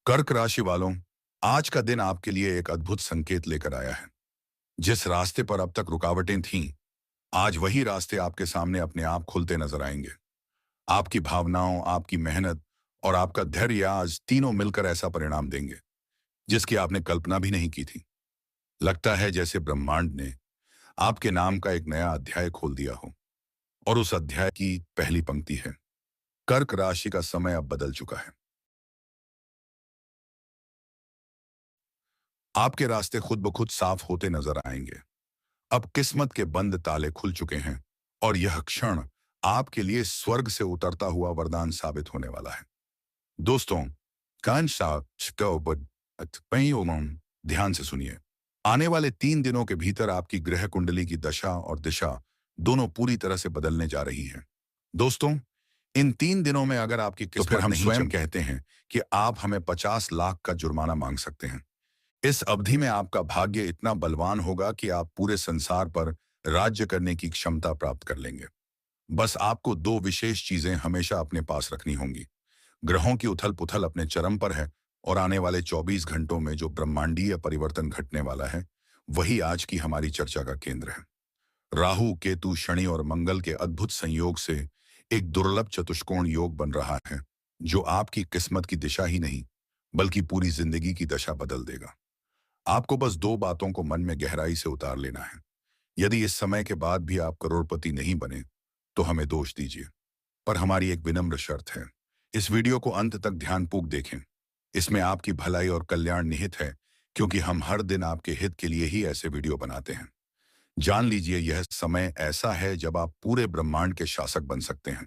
कर्क राशि वालों, आज का दिन आपके लिए एक अद्भुत संकेत लेकर आया है। जिस रास्ते पर अब तक रुकावटें थीं, आज वही रास्ते आपके सामने अपने आप खुलते नजर आएंगे। आपकी भावनाओं, आपकी मेहनत और आपका धैर्य आज तीनों मिलकर ऐसा परिणाम देंगे, जिसकी आपने कल्पना भी नहीं की थी। लगता है जैसे ब्रह्मांड ने आपके नाम का एक नया अध्याय खोल दिया हो, और उस अध्याय की पहली पंक्ति है, कर्क राशि का समय अब बदल चुका है। आपके रास्ते खुद ब खुद साफ होते नजर आएंगे। अब किस्मत के बंद ताले खुल चुके हैं, और यह क्षण आपके लिए स्वर्ग से उतरता हुआ वरदान साबित होने वाला है। दोस्तों, कान ध्यान से सुनिए। आने वाले 3 दिनों के भीतर आपकी ग्रह कुंडली की दशा और दिशा दोनों पूरी तरह से बदलने जा रही हैं। दोस्तों, इन 3 दिनों में अगर आपकी किस्मत तो फिर हम स्वयं कहते हैं कि आप हमें 50 लाख का जुर्माना मांग सकते हैं। इस अवधि में आपका भाग्य इतना बलवान होगा कि आप पूरे संसार पर राज्य करने की क्षमता प्राप्त कर लेंगे। बस आपको दो विशेष चीजें हमेशा अपने पास रखनी होंगी। ग्रहों की उथल पुथल अपने चरम पर है, और आने वाले 24 घंटों में जो ब्रह्मांडीय परिवर्तन घटने वाला है, वही आज की हमारी चर्चा का केंद्र है। राहु, केतु, शनि और मंगल के अद्भुत संयोग से एक दुर्लभ चतुष्कोण योग बन रहा है, जो आपकी किस्मत की दिशा ही नहीं, बल्कि पूरी जिंदगी की दशा बदल देगा। आपको बस दो बातों को मन में गहराई से उतार लेना है। यदि इस समय के बाद भी आप करोड़पति नहीं बने, तो हमें दोष दीजिए, पर हमारी एक विनम्र शर्त है। इस वीडियो को अंत तक ध्यानपूर्वक देखें। इसमें आपकी भलाई और कल्याण निहित है, क्योंकि हम हर दिन आपके हित के लिए ही ऐसे वीडियो बनाते हैं। जान लीजिए, यह समय ऐसा है जब आप पूरे ब्रह्मांड के शासक बन सकते हैं।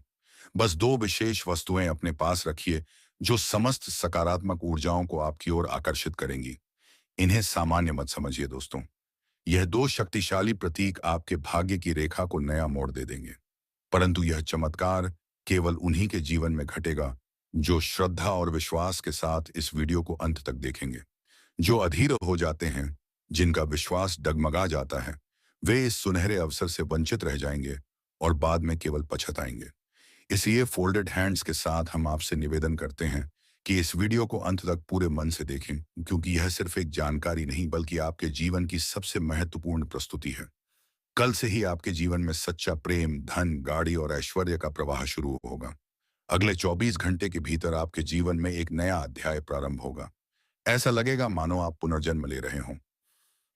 बस दो विशेष वस्तुएं अपने पास रखिए, जो समस्त सकारात्मक ऊर्जाओं को आपकी ओर आकर्षित करेंगी। इन्हें सामान्य मत समझिए दोस्तों। यह दो शक्तिशाली प्रतीक आपके भाग्य की रेखा को नया मोड़ दे देंगे। परंतु यह चमत्कार केवल उन्हीं के जीवन में घटेगा जो श्रद्धा और विश्वास के साथ इस वीडियो को अंत तक देखेंगे। जो अधीर हो जाते हैं, जिनका विश्वास डगमगा जाता है, वे इस सुनहरे अवसर से वंचित रह जाएंगे और बाद में केवल पछताएंगे। इसलिए फोल्डेड हैंड्स के साथ हम आपसे निवेदन करते हैं कि इस वीडियो को अंत तक पूरे मन से देखें, क्योंकि यह सिर्फ एक जानकारी नहीं, बल्कि आपके जीवन की सबसे महत्वपूर्ण प्रस्तुति है। कल से ही आपके जीवन में सच्चा प्रेम, धन, गाड़ी और ऐश्वर्य का प्रवाह शुरू होगा। अगले 24 घंटे के भीतर आपके जीवन में एक नया अध्याय प्रारंभ होगा। ऐसा लगेगा मानो आप पुनर्जन्म ले रहे हों।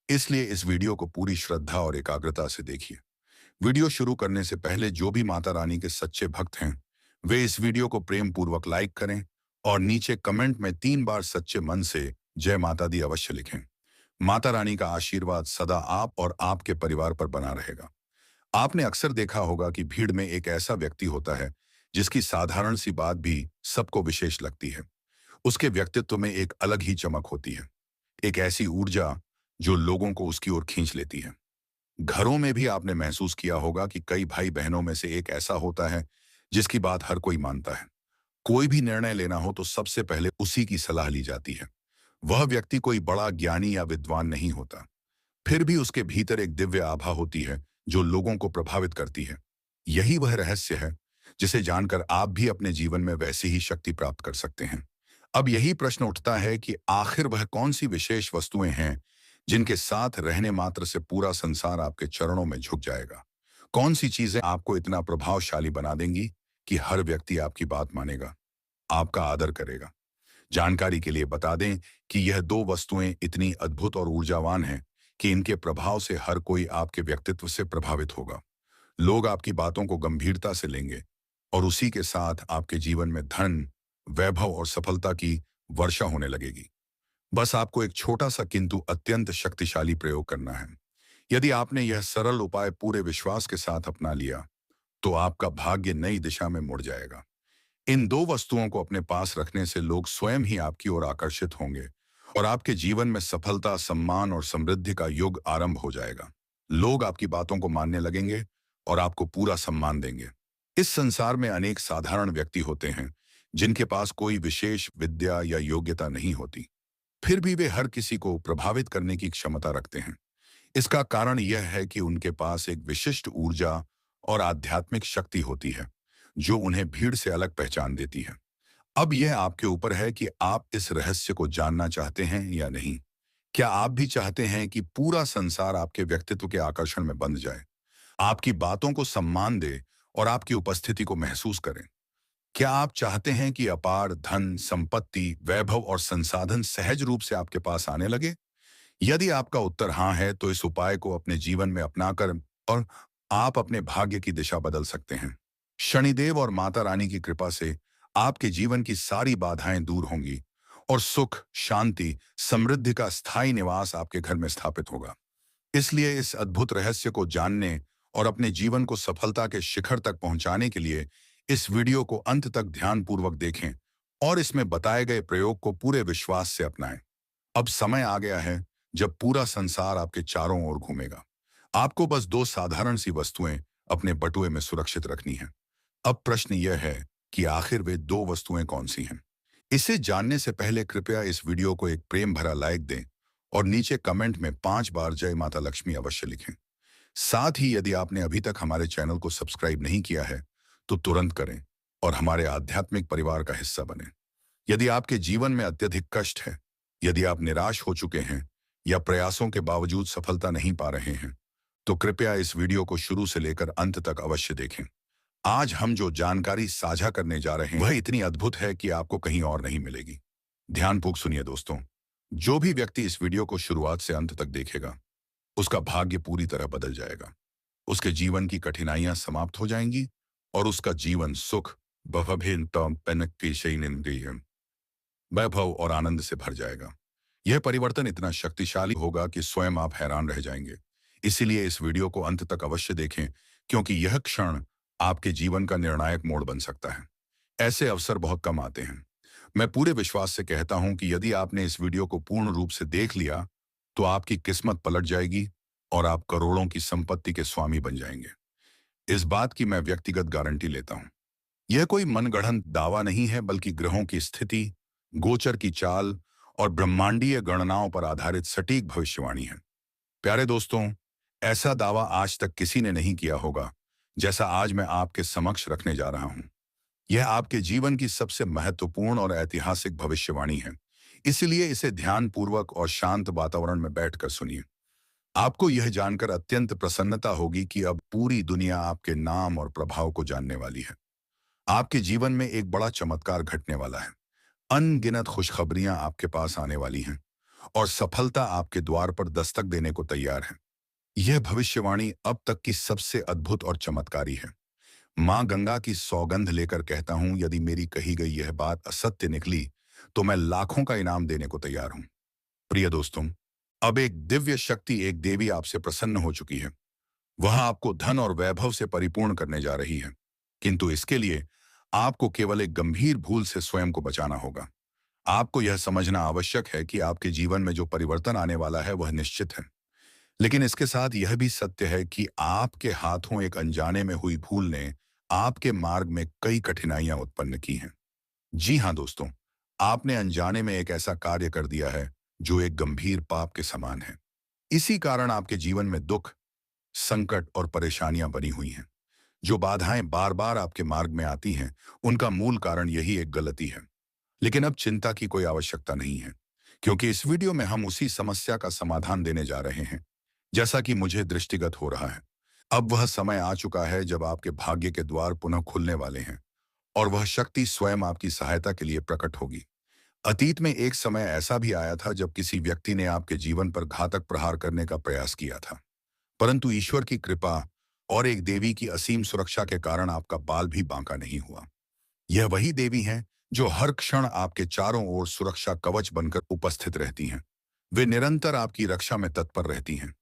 इसलिए इस वीडियो को पूरी श्रद्धा और एकाग्रता से देखिए। वीडियो शुरू करने से पहले जो भी माता रानी के सच्चे भक्त हैं, वे इस वीडियो को प्रेम पूर्वक लाइक करें और नीचे कमेंट में 3 बार सच्चे मन से जय माता दी अवश्य लिखें। माता रानी का आशीर्वाद सदा आप और आपके परिवार पर बना रहेगा। आपने अक्सर देखा होगा कि भीड़ में एक ऐसा व्यक्ति होता है, जिसकी साधारण सी बात भी सबको विशेष लगती है। उसके व्यक्तित्व में एक अलग ही चमक होती है, एक ऐसी ऊर्जा जो लोगों को उसकी ओर खींच लेती है। घरों में भी आपने महसूस किया होगा कि कई भाई बहनों में से एक ऐसा होता है, जिसकी बात हर कोई मानता है। कोई भी निर्णय लेना हो तो सबसे पहले उसी की सलाह ली जाती है। वह व्यक्ति कोई बड़ा ज्ञानी या विद्वान नहीं होता, फिर भी उसके भीतर एक दिव्य आभा होती है जो लोगों को प्रभावित करती है। यही वह रहस्य है जिसे जानकर आप भी अपने जीवन में वैसी ही शक्ति प्राप्त कर सकते हैं। अब यही प्रश्न उठता है कि आखिर वह कौन सी विशेष वस्तुएं हैं जिनके साथ रहने मात्र से पूरा संसार आपके चरणों में झुक जाएगा। कौन सी चीजें आपको इतना प्रभावशाली बना देंगी कि हर व्यक्ति आपकी बात मानेगा, आपका आदर करेगा। जानकारी के लिए बता दें कि यह दो वस्तुएं इतनी अद्भुत और ऊर्जावान हैं कि इनके प्रभाव से हर कोई आपके व्यक्तित्व से प्रभावित होगा। लोग आपकी बातों को गंभीरता से लेंगे, और उसी के साथ आपके जीवन में धन, वैभव और सफलता की वर्षा होने लगेगी। बस आपको एक छोटा सा किंतु अत्यंत शक्तिशाली प्रयोग करना है। यदि आपने यह सरल उपाय पूरे विश्वास के साथ अपना लिया, तो आपका भाग्य नई दिशा में मुड़ जाएगा। इन दो वस्तुओं को अपने पास रखने से लोग स्वयं ही आपकी ओर आकर्षित होंगे, और आपके जीवन में सफलता, सम्मान और समृद्धि का युग आरंभ हो जाएगा। लोग आपकी बातों को मानने लगेंगे और आपको पूरा सम्मान देंगे। इस संसार में अनेक साधारण व्यक्ति होते हैं, जिनके पास कोई विशेष विद्या या योग्यता नहीं होती, फिर भी वे हर किसी को प्रभावित करने की क्षमता रखते हैं। इसका कारण यह है कि उनके पास एक विशिष्ट ऊर्जा और आध्यात्मिक शक्ति होती है, जो उन्हें भीड़ से अलग पहचान देती है। अब यह आपके ऊपर है कि आप इस रहस्य को जानना चाहते हैं या नहीं। क्या आप भी चाहते हैं कि पूरा संसार आपके व्यक्तित्व के आकर्षण में बंध जाए, आपकी बातों को सम्मान दे और आपकी उपस्थिति को महसूस करें? क्या आप चाहते हैं कि अपार धन, संपत्ति, वैभव और संसाधन सहज रूप से आपके पास आने लगे? यदि आपका उत्तर हाँ है, तो इस उपाय को अपने जीवन में अपनाकर और आप अपने भाग्य की दिशा बदल सकते हैं। शनिदेव और माता रानी की कृपा से आपके जीवन की सारी बाधाएं दूर होंगी और सुख, शांति, समृद्धि का स्थायी निवास आपके घर में स्थापित होगा। इसलिए इस अद्भुत रहस्य को जानने और अपने जीवन को सफलता के शिखर तक पहुंचाने के लिए इस वीडियो को अंत तक ध्यानपूर्वक देखें और इसमें बताए गए प्रयोग को पूरे विश्वास से अपनाएं। अब समय आ गया है जब पूरा संसार आपके चारों ओर घूमेगा। आपको बस दो साधारण सी वस्तुएं अपने बटुए में सुरक्षित रखनी हैं। अब प्रश्न यह है कि आखिर वे दो वस्तुएं कौन सी हैं? इसे जानने से पहले कृपया इस वीडियो को एक प्रेम भरा लाइक दें और नीचे कमेंट में 5 बार जय माता लक्ष्मी अवश्य लिखें। साथ ही यदि आपने अभी तक हमारे चैनल को सब्सक्राइब नहीं किया है, तो तुरंत करें और हमारे आध्यात्मिक परिवार का हिस्सा बनें। यदि आपके जीवन में अत्यधिक कष्ट है, यदि आप निराश हो चुके हैं या प्रयासों के बावजूद सफलता नहीं पा रहे हैं, तो कृपया इस वीडियो को शुरू से लेकर अंत तक अवश्य देखें। आज हम जो जानकारी साझा करने जा रहे हैं वह इतनी अद्भुत है कि आपको कहीं और नहीं मिलेगी। ध्यानपूर्वक सुनिए दोस्तों। जो भी व्यक्ति इस वीडियो को शुरुआत से अंत तक देखेगा, उसका भाग्य पूरी तरह बदल जाएगा। उसके जीवन की कठिनाइयां समाप्त हो जाएंगी और उसका जीवन सुख, वैभव और आनंद से भर जाएगा। यह परिवर्तन इतना शक्तिशाली होगा कि स्वयं आप हैरान रह जाएंगे। इसीलिए इस वीडियो को अंत तक अवश्य देखें, क्योंकि यह क्षण आपके जीवन का निर्णायक मोड़ बन सकता है। ऐसे अवसर बहुत कम आते हैं। मैं पूरे विश्वास से कहता हूं कि यदि आपने इस वीडियो को पूर्ण रूप से देख लिया, तो आपकी किस्मत पलट जाएगी और आप करोड़ों की संपत्ति के स्वामी बन जाएंगे। इस बात की मैं व्यक्तिगत गारंटी लेता हूं। यह कोई मनगढ़ंत दावा नहीं है, बल्कि ग्रहों की स्थिति, गोचर की चाल और ब्रह्मांडीय गणनाओं पर आधारित सटीक भविष्यवाणी है। प्यारे दोस्तों, ऐसा दावा आज तक किसी ने नहीं किया होगा जैसा आज मैं आपके समक्ष रखने जा रहा हूं। यह आपके जीवन की सबसे महत्वपूर्ण और ऐतिहासिक भविष्यवाणी है। इसलिए इसे ध्यानपूर्वक और शांत वातावरण में बैठकर सुनिए। आपको यह जानकर अत्यंत प्रसन्नता होगी कि अब पूरी दुनिया आपके नाम और प्रभाव को जानने वाली है। आपके जीवन में एक बड़ा चमत्कार घटने वाला है। अनगिनत खुशखबरियां आपके पास आने वाली हैं और सफलता आपके द्वार पर दस्तक देने को तैयार है। यह भविष्यवाणी अब तक की सबसे अद्भुत और चमत्कारी है। मां गंगा की सौगंध लेकर कहता हूं, यदि मेरी कही गई यह बात असत्य निकली, तो मैं लाखों का इनाम देने को तैयार हूं। प्रिय दोस्तों, अब एक दिव्य शक्ति, एक देवी आपसे प्रसन्न हो चुकी है। वह आपको धन और वैभव से परिपूर्ण करने जा रही है। किंतु इसके लिए आपको केवल एक गंभीर भूल से स्वयं को बचाना होगा। आपको यह समझना आवश्यक है कि आपके जीवन में जो परिवर्तन आने वाला है वह निश्चित है। लेकिन इसके साथ यह भी सत्य है कि आपके हाथों एक अनजाने में हुई भूल ने आपके मार्ग में कई कठिनाइयां उत्पन्न की हैं। जी हाँ दोस्तों, आपने अनजाने में एक ऐसा कार्य कर दिया है जो एक गंभीर पाप के समान है। इसी कारण आपके जीवन में दुख, संकट और परेशानियां बनी हुई हैं। जो बाधाएं बार बार आपके मार्ग में आती हैं, उनका मूल कारण यही एक गलती है। लेकिन अब चिंता की कोई आवश्यकता नहीं है, क्योंकि इस वीडियो में हम उसी समस्या का समाधान देने जा रहे हैं, जैसा कि मुझे दृष्टिगत हो रहा है। अब वह समय आ चुका है जब आपके भाग्य के द्वार पुनः खुलने वाले हैं और वह शक्ति स्वयं आपकी सहायता के लिए प्रकट होगी। अतीत में एक समय ऐसा भी आया था जब किसी व्यक्ति ने आपके जीवन पर घातक प्रहार करने का प्रयास किया था, परंतु ईश्वर की कृपा और एक देवी की असीम सुरक्षा के कारण आपका बाल भी बांका नहीं हुआ। यह वही देवी हैं जो हर क्षण आपके चारों ओर सुरक्षा कवच बनकर उपस्थित रहती हैं। वे निरंतर आपकी रक्षा में तत्पर रहती हैं।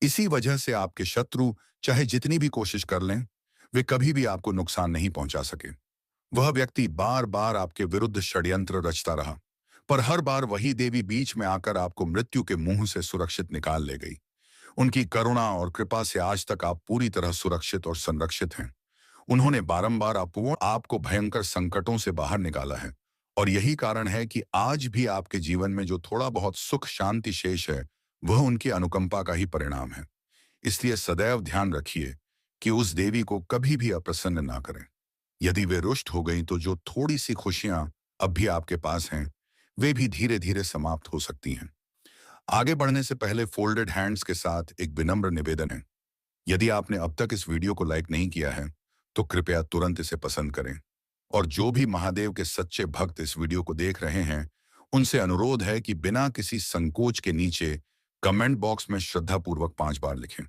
इसी वजह से आपके शत्रु चाहे जितनी भी कोशिश कर लें, वे कभी भी आपको नुकसान नहीं पहुंचा सके। वह व्यक्ति बार बार आपके विरुद्ध षड्यंत्र रचता रहा, पर हर बार वही देवी बीच में आकर आपको मृत्यु के मुंह से सुरक्षित निकाल ले गई। उनकी करुणा और कृपा से आज तक आप पूरी तरह सुरक्षित और संरक्षित हैं। उन्होंने बारंबार आपको भयंकर संकटों से बाहर निकाला है और यही कारण है कि आज भी आपके जीवन में जो थोड़ा बहुत सुख शांति शेष है, वह उनकी अनुकंपा का ही परिणाम है। इसलिए सदैव ध्यान रखिए कि उस देवी को कभी भी अप्रसन्न ना करें। यदि वे रुष्ट हो गई, तो जो थोड़ी सी खुशियां अब भी आपके पास हैं, वे भी धीरे धीरे समाप्त हो सकती हैं। आगे बढ़ने से पहले फोल्डेड हैंड्स के साथ एक विनम्र निवेदन है। यदि आपने अब तक इस वीडियो को लाइक नहीं किया है, तो कृपया तुरंत इसे पसंद करें। और जो भी महादेव के सच्चे भक्त इस वीडियो को देख रहे हैं, उनसे अनुरोध है कि बिना किसी संकोच के नीचे कमेंट बॉक्स में श्रद्धापूर्वक 5 बार लिखें।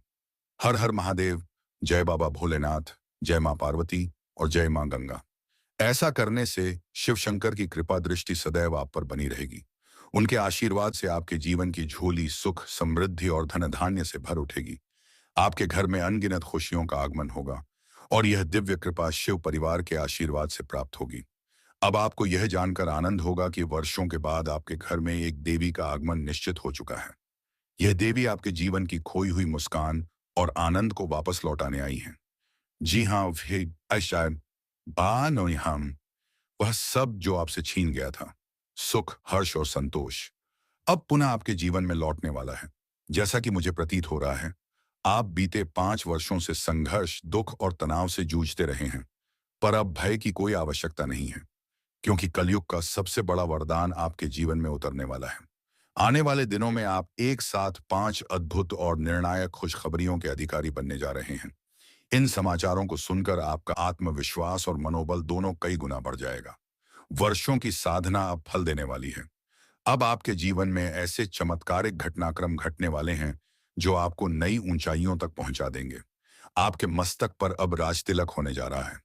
हर हर महादेव, जय बाबा भोलेनाथ, जय मां पार्वती और जय मां गंगा। ऐसा करने से शिव शंकर की कृपा दृष्टि सदैव आप पर बनी रहेगी। उनके आशीर्वाद से आपके जीवन की झोली सुख, समृद्धि और धन धान्य से भर उठेगी। आपके घर में अनगिनत खुशियों का आगमन होगा और यह दिव्य कृपा शिव परिवार के आशीर्वाद से प्राप्त होगी। अब आपको यह जानकर आनंद होगा कि वर्षों के बाद आपके घर में एक देवी का आगमन निश्चित हो चुका है। यह देवी आपके जीवन की खोई हुई मुस्कान और आनंद को वापस लौटाने आई है। जी हाँ, वे शायद बानो हम वह सब जो आपसे छीन गया था, सुख, हर्ष और संतोष, अब पुनः आपके जीवन में लौटने वाला है। जैसा कि मुझे प्रतीत हो रहा है, आप बीते 5 वर्षों से संघर्ष, दुख और तनाव से जूझते रहे हैं, पर अब भय की कोई आवश्यकता नहीं है, क्योंकि कलयुग का सबसे बड़ा वरदान आपके जीवन में उतरने वाला है। आने वाले दिनों में आप एक साथ 5 अद्भुत और निर्णायक खुशखबरियों के अधिकारी बनने जा रहे हैं। इन समाचारों को सुनकर आपका आत्मविश्वास और मनोबल दोनों कई गुना बढ़ जाएगा। वर्षों की साधना अब फल देने वाली है। अब आपके जीवन में ऐसे चमत्कारिक घटनाक्रम घटने वाले हैं जो आपको नई ऊंचाइयों तक पहुंचा देंगे। आपके मस्तक पर अब राजतिलक होने जा रहा है।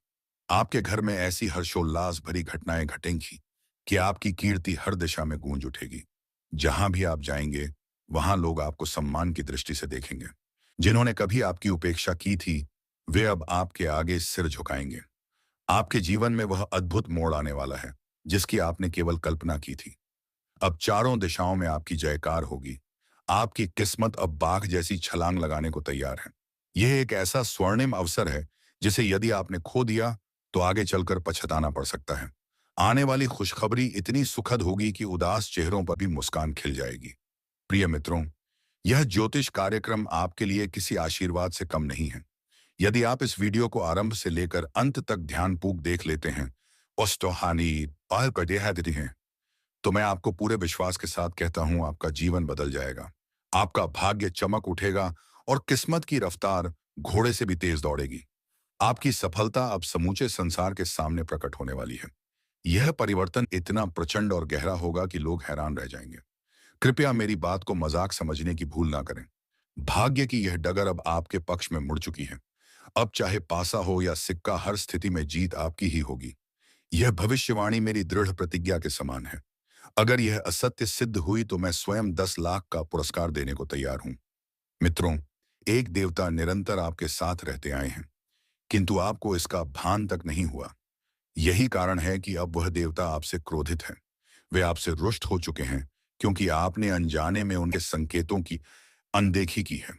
आपके घर में ऐसी हर्षोल्लास भरी घटनाएं घटेंगी कि आपकी कीर्ति हर दिशा में गूंज उठेगी। जहां भी आप जाएंगे, वहां लोग आपको सम्मान की दृष्टि से देखेंगे। जिन्होंने कभी आपकी उपेक्षा की थी, वे अब आपके आगे सिर झुकाएंगे। आपके जीवन में वह अद्भुत मोड़ आने वाला है जिसकी आपने केवल कल्पना की थी। अब चारों दिशाओं में आपकी जयकार होगी। आपकी किस्मत अब बाघ जैसी छलांग लगाने को तैयार है। यह एक ऐसा स्वर्णिम अवसर है जिसे यदि आपने खो दिया तो आगे चलकर पछताना पड़ सकता है। आने वाली खुशखबरी इतनी सुखद होगी कि उदास चेहरों पर भी मुस्कान खिल जाएगी। प्रिय मित्रों, यह ज्योतिष कार्यक्रम आपके लिए किसी आशीर्वाद से कम नहीं है। यदि आप इस वीडियो को आरंभ से लेकर अंत तक ध्यानपूर्वक देख लेते हैं, हानि पाल कर देती हैं, तो मैं आपको पूरे विश्वास के साथ कहता हूं, आपका जीवन बदल जाएगा। आपका भाग्य चमक उठेगा और किस्मत की रफ्तार घोड़े से भी तेज दौड़ेगी। आपकी सफलता अब समूचे संसार के सामने प्रकट होने वाली है। यह परिवर्तन इतना प्रचंड और गहरा होगा कि लोग हैरान रह जाएंगे। कृपया मेरी बात को मजाक समझने की भूल ना करें। भाग्य की यह डगर अब आपके पक्ष में मुड़ चुकी है। अब चाहे पासा हो या सिक्का, हर स्थिति में जीत आपकी ही होगी। यह भविष्यवाणी मेरी दृढ़ प्रतिज्ञा के समान है। अगर यह असत्य सिद्ध हुई तो मैं स्वयं 10 लाख का पुरस्कार देने को तैयार हूं। मित्रों, एक देवता निरंतर आपके साथ रहते आए हैं, किंतु आपको इसका भान तक नहीं हुआ। यही कारण है कि अब वह देवता आपसे क्रोधित है। वे आपसे रुष्ट हो चुके हैं क्योंकि आपने अनजाने में उनके संकेतों की अनदेखी की है।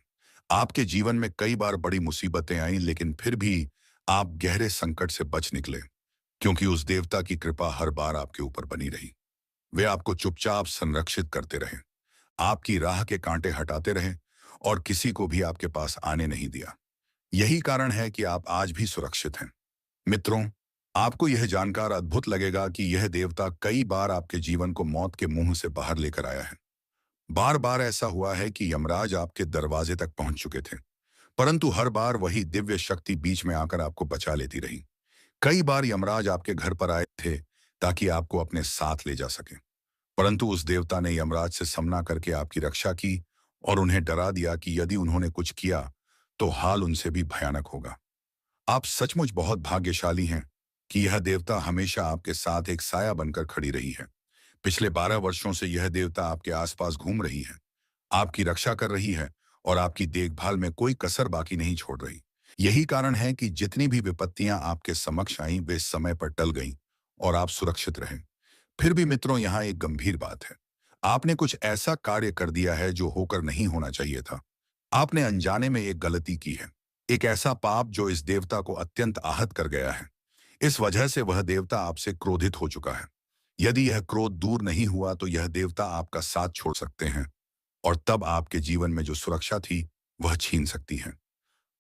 आपके जीवन में कई बार बड़ी मुसीबतें आईं, लेकिन फिर भी आप गहरे संकट से बच निकले, क्योंकि उस देवता की कृपा हर बार आपके ऊपर बनी रही। वे आपको चुपचाप संरक्षित करते रहे, आपकी राह के कांटे हटाते रहे और किसी को भी आपके पास आने नहीं दिया। यही कारण है कि आप आज भी सुरक्षित हैं। मित्रों, आपको यह जानकर अद्भुत लगेगा कि यह देवता कई बार आपके जीवन को मौत के मुंह से बाहर लेकर आया है। बार बार ऐसा हुआ है कि यमराज आपके दरवाजे तक पहुंच चुके थे, परंतु हर बार वही दिव्य शक्ति बीच में आकर आपको बचा लेती रही। कई बार यमराज आपके घर पर आए थे ताकि आपको अपने साथ ले जा सके, परंतु उस देवता ने यमराज से सामना करके आपकी रक्षा की और उन्हें डरा दिया कि यदि उन्होंने कुछ किया तो हाल उनसे भी भयानक होगा। आप सचमुच बहुत भाग्यशाली हैं कि यह देवता हमेशा आपके साथ एक साया बनकर खड़ी रही है। पिछले 12 वर्षों से यह देवता आपके आसपास घूम रही है, आपकी रक्षा कर रही है और आपकी देखभाल में कोई कसर बाकी नहीं छोड़ रही। यही कारण है कि जितनी भी विपत्तियां आपके समक्ष आईं, वे समय पर टल गईं और आप सुरक्षित रहे। फिर भी मित्रों, यहाँ एक गंभीर बात है। आपने कुछ ऐसा कार्य कर दिया है जो होकर नहीं होना चाहिए था। आपने अनजाने में एक गलती की है, एक ऐसा पाप जो इस देवता को अत्यंत आहत कर गया है। इस वजह से वह देवता आपसे क्रोधित हो चुका है। यदि यह क्रोध दूर नहीं हुआ तो यह देवता आपका साथ छोड़ सकते हैं और तब आपके जीवन में जो सुरक्षा थी वह छीन सकती है।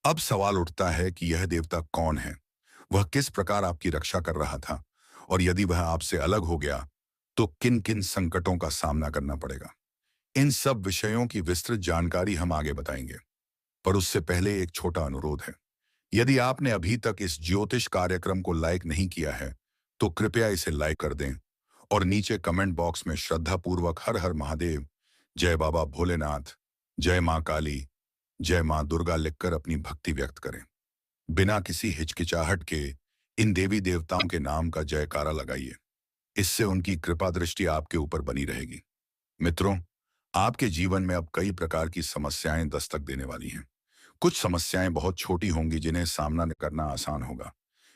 अब सवाल उठता है कि यह देवता कौन है, वह किस प्रकार आपकी रक्षा कर रहा था और यदि वह आपसे अलग हो गया तो किन किन संकटों का सामना करना पड़ेगा। इन सब विषयों की विस्तृत जानकारी हम आगे बताएंगे, पर उससे पहले एक छोटा अनुरोध है। यदि आपने अभी तक इस ज्योतिष कार्यक्रम को लाइक नहीं किया है तो कृपया इसे लाइक कर दें और नीचे कमेंट बॉक्स में श्रद्धापूर्वक हर हर महादेव, जय बाबा भोलेनाथ, जय मां काली, जय मां दुर्गा लिखकर अपनी भक्ति व्यक्त करें। बिना किसी हिचकिचाहट के इन देवी देवताओं के नाम का जयकारा लगाइए। इससे उनकी कृपा दृष्टि आपके ऊपर बनी रहेगी। मित्रों, आपके जीवन में अब कई प्रकार की समस्याएं दस्तक देने वाली हैं। कुछ समस्याएं बहुत छोटी होंगी जिन्हें सामना करना आसान होगा,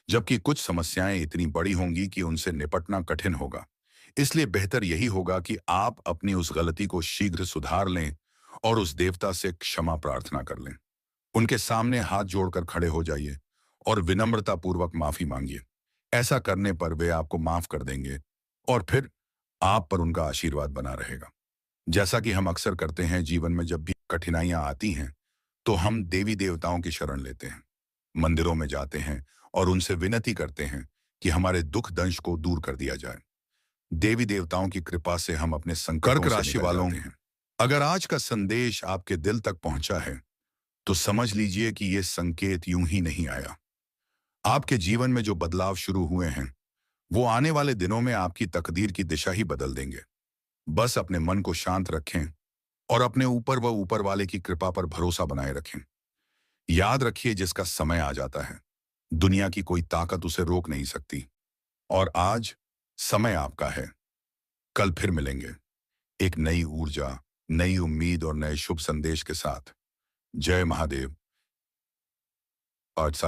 जबकि कुछ समस्याएं इतनी बड़ी होंगी कि उनसे निपटना कठिन होगा। इसलिए बेहतर यही होगा कि आप अपनी उस गलती को शीघ्र सुधार लें और उस देवता से क्षमा प्रार्थना कर लें। उनके सामने हाथ जोड़कर खड़े हो जाइए और विनम्रता पूर्वक माफी मांगिए। ऐसा करने पर वे आपको माफ कर देंगे और फिर आप पर उनका आशीर्वाद बना रहेगा। जैसा कि हम अक्सर करते हैं, जीवन में जब भी कठिनाइयां आती हैं तो हम देवी देवताओं की शरण लेते हैं, मंदिरों में जाते हैं और उनसे विनती करते हैं कि हमारे दुख दंश को दूर कर दिया जाए। देवी देवताओं की कृपा से हम अपने संकटों कर्क से राशि निकल वालों, जाते हैं। अगर आज का संदेश आपके दिल तक पहुंचा है तो समझ लीजिए कि यह संकेत यूं ही नहीं आया। आपके जीवन में जो बदलाव शुरू हुए हैं वो आने वाले दिनों में आपकी तकदीर की दिशा ही बदल देंगे। बस अपने मन को शांत रखें और अपने ऊपर व ऊपर वाले की कृपा पर भरोसा बनाए रखें। याद रखिए, जिसका समय आ जाता है दुनिया की कोई ताकत उसे रोक नहीं सकती। और आज समय आपका है। कल फिर मिलेंगे एक नई ऊर्जा, नई उम्मीद और नए शुभ संदेश के साथ। जय महादेव। और साथ